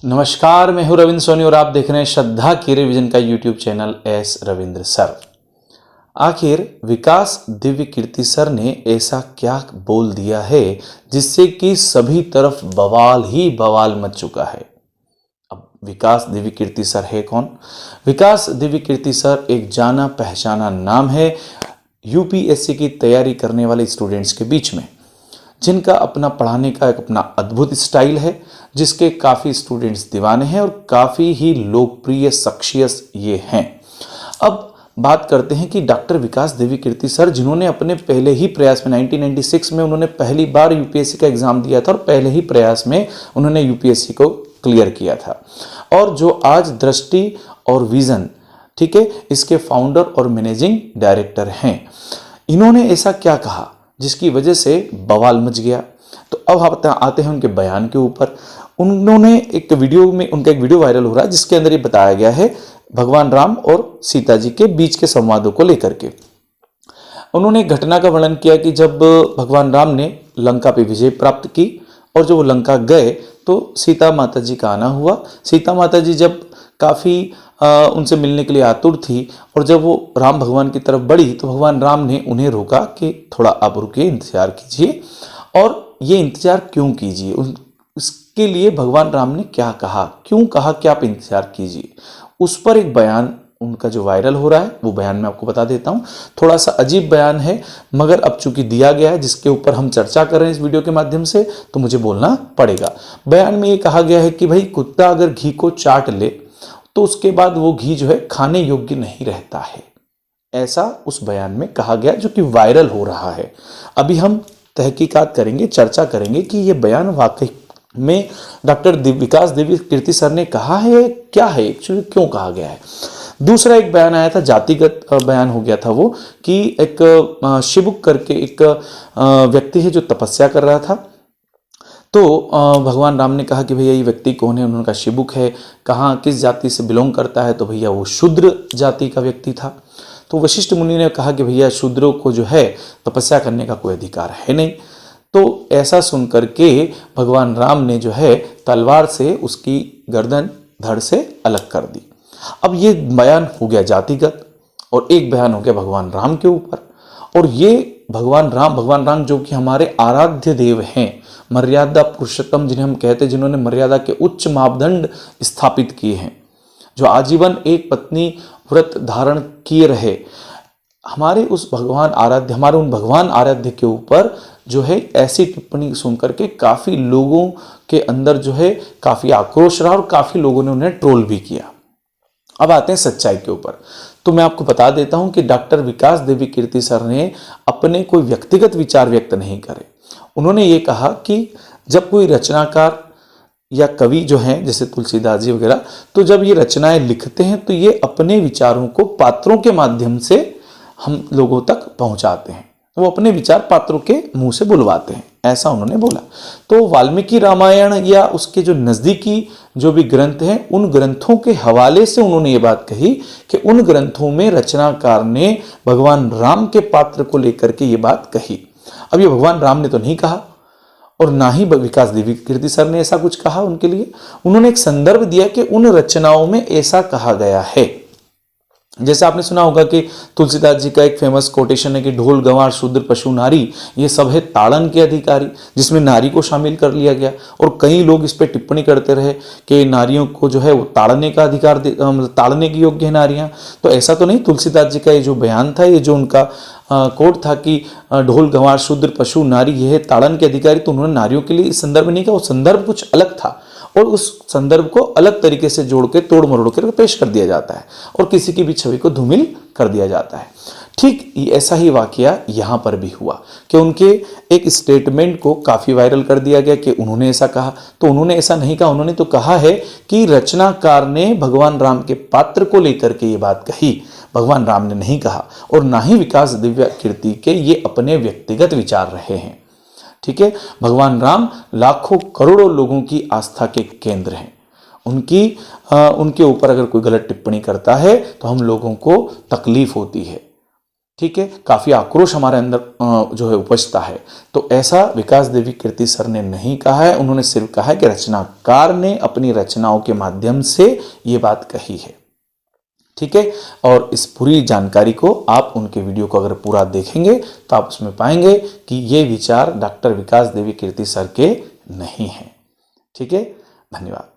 नमस्कार, मैं हूं रविंद्र सोनी और आप देख रहे हैं श्रद्धा की रिवीजन का YouTube channel S Ravindra sir. आखिर विकास दिव्य कीर्ति सर ने ऐसा क्या बोल दिया है जिससे कि सभी तरफ बवाल ही बवाल मच चुका है। अब विकास दिव्य कीर्ति सर है कौन? विकास दिव्य कीर्ति सर एक जाना पहचाना नाम है यूपीएससी की तैयारी करने वाले स्टूडेंट्स के बीच में, जिनका अपना पढ़ाने का एक अपना अद्भुत स्टाइल है, जिसके काफ़ी स्टूडेंट्स दीवाने हैं और काफ़ी ही लोकप्रिय शख्सियत ये हैं। अब बात करते हैं कि डॉक्टर विकास दिव्य कीर्ति सर, जिन्होंने अपने पहले ही प्रयास में 1996 में उन्होंने पहली बार यूपीएससी का एग्ज़ाम दिया था और पहले ही प्रयास में उन्होंने यूपीएससी को क्लियर किया था, और जो आज दृष्टि और विज़न, ठीक है, इसके फाउंडर और मैनेजिंग डायरेक्टर हैं। इन्होंने ऐसा क्या कहा जिसकी वजह से बवाल मच गया? तो अब आते हैं उनके बयान के ऊपर। उन्होंने एक वीडियो में, उनका एक वीडियो वायरल हो रहा है जिसके अंदर ये बताया गया है भगवान राम और सीता जी के बीच के संवादों को लेकर के। उन्होंने एक घटना का वर्णन किया कि जब भगवान राम ने लंका पे विजय प्राप्त की और जब वो लंका गए तो सीता माता जी का आना हुआ। सीता माता जी जब काफ़ी उनसे मिलने के लिए आतुर थी और जब वो राम भगवान की तरफ बढ़ी तो भगवान राम ने उन्हें रोका कि थोड़ा आप रुकिए, इंतजार कीजिए। और ये इंतजार क्यों कीजिए, इसके लिए भगवान राम ने क्या कहा, क्यों कहा कि आप इंतजार कीजिए, उस पर एक बयान उनका जो वायरल हो रहा है वो बयान मैं आपको बता देता हूँ। थोड़ा सा अजीब बयान है, मगर अब चूंकि दिया गया है जिसके ऊपर हम चर्चा कर रहे हैं इस वीडियो के माध्यम से, तो मुझे बोलना पड़ेगा। बयान में ये कहा गया है कि भाई कुत्ता अगर घी को चाट ले तो उसके बाद वो घी जो है खाने योग्य नहीं रहता है, ऐसा उस बयान में कहा गया जो कि वायरल हो रहा है। अभी हम तहकीकात करेंगे, चर्चा करेंगे कि ये बयान वाकई में डॉक्टर विकास दिव्य कीर्ति सर ने कहा है, क्या है एक्चुअली, क्यों कहा गया है। दूसरा एक बयान आया था, जातिगत बयान हो गया था वो, कि एक शिबुक करके एक व्यक्ति है जो तपस्या कर रहा था। तो भगवान राम ने कहा कि भैया ये व्यक्ति कौन है, उन्होंने कहा शिबुक है। कहाँ किस जाति से बिलोंग करता है, तो भैया वो शूद्र जाति का व्यक्ति था। तो वशिष्ठ मुनि ने कहा कि भैया शूद्रों को जो है तपस्या करने का कोई अधिकार है नहीं। तो ऐसा सुनकर के भगवान राम ने जो है तलवार से उसकी गर्दन धड़ से अलग कर दी। अब ये बयान हो गया जातिगत और एक बयान हो गया भगवान राम के ऊपर। और ये भगवान राम जो कि हमारे आराध्य देव हैं, मर्यादा पुरुषोत्तम जिन्हें हम कहते हैं, जिन्होंने मर्यादा के उच्च मापदंड स्थापित किए हैं, जो आजीवन एक पत्नी व्रत धारण किए रहे, हमारे उस भगवान आराध्य, हमारे उन भगवान आराध्य के ऊपर जो है ऐसी टिप्पणी सुनकर के काफ़ी लोगों के अंदर जो है काफ़ी आक्रोश रहा और काफ़ी लोगों ने उन्हें ट्रोल भी किया। अब आते हैं सच्चाई के ऊपर। तो मैं आपको बता देता हूं कि डॉक्टर विकास दिव्य कीर्ति सर ने अपने कोई व्यक्तिगत विचार व्यक्त नहीं करे। उन्होंने ये कहा कि जब कोई रचनाकार या कवि जो हैं जैसे तुलसीदास जी वगैरह, तो जब ये रचनाएं लिखते हैं तो ये अपने विचारों को पात्रों के माध्यम से हम लोगों तक पहुंचाते हैं, वो अपने विचार पात्रों के मुंह से बुलवाते हैं, ऐसा उन्होंने बोला। तो वाल्मीकि रामायण या उसके जो नज़दीकी जो भी ग्रंथ हैं, उन ग्रंथों के हवाले से उन्होंने ये बात कही कि उन ग्रंथों में रचनाकार ने भगवान राम के पात्र को लेकर के ये बात कही। अब ये भगवान राम ने तो नहीं कहा और ना ही विकास दिव्य कीर्ति सर ने ऐसा कुछ कहा उनके लिए। उन्होंने एक संदर्भ दिया कि उन रचनाओं में ऐसा कहा गया है। जैसे आपने सुना होगा कि तुलसीदास जी का एक फेमस कोटेशन है कि ढोल गंवार शूद्र पशु नारी ये सब है ताड़न के अधिकारी, जिसमें नारी को शामिल कर लिया गया। और कई लोग इस पे टिप्पणी करते रहे कि नारियों को जो है वो ताड़ने का अधिकार, ताड़ने की योग्य है नारियां। तो ऐसा तो नहीं, तुलसीदास जी का ये जो बयान था, ये जो उनका कोट था कि ढोल गंवार शूद्र पशु नारी ये है ताड़न के अधिकारी, तो उन्होंने नारियों के लिए इस संदर्भ नहीं कहा, वो संदर्भ कुछ अलग था और उस संदर्भ को अलग तरीके से जोड़ के तोड़ मरोड़ कर पेश कर दिया जाता है और किसी की भी छवि को धूमिल कर दिया जाता है। ठीक ऐसा ही वाकया यहाँ पर भी हुआ कि उनके एक स्टेटमेंट को काफ़ी वायरल कर दिया गया कि उन्होंने ऐसा कहा। तो उन्होंने ऐसा नहीं कहा, उन्होंने तो कहा है कि रचनाकार ने भगवान राम के पात्र को लेकर के ये बात कही, भगवान राम ने नहीं कहा। और ना ही विकास दिव्य कीर्ति के ये अपने व्यक्तिगत विचार रहे हैं, ठीक है। भगवान राम लाखों करोड़ों लोगों की आस्था के केंद्र हैं। उनके ऊपर अगर कोई गलत टिप्पणी करता है तो हम लोगों को तकलीफ होती है। ठीक है, काफ़ी आक्रोश हमारे अंदर जो है उपजता है। तो ऐसा विकास देवी कीर्ति सर ने नहीं कहा है, उन्होंने सिर्फ कहा है कि रचनाकार ने अपनी रचनाओं के माध्यम से ये बात कही है। ठीक है, और इस पूरी जानकारी को आप उनके वीडियो को अगर पूरा देखेंगे तो आप उसमें पाएंगे कि ये विचार डॉक्टर विकास देवी कीर्ति सर के नहीं हैं। ठीक है, धन्यवाद।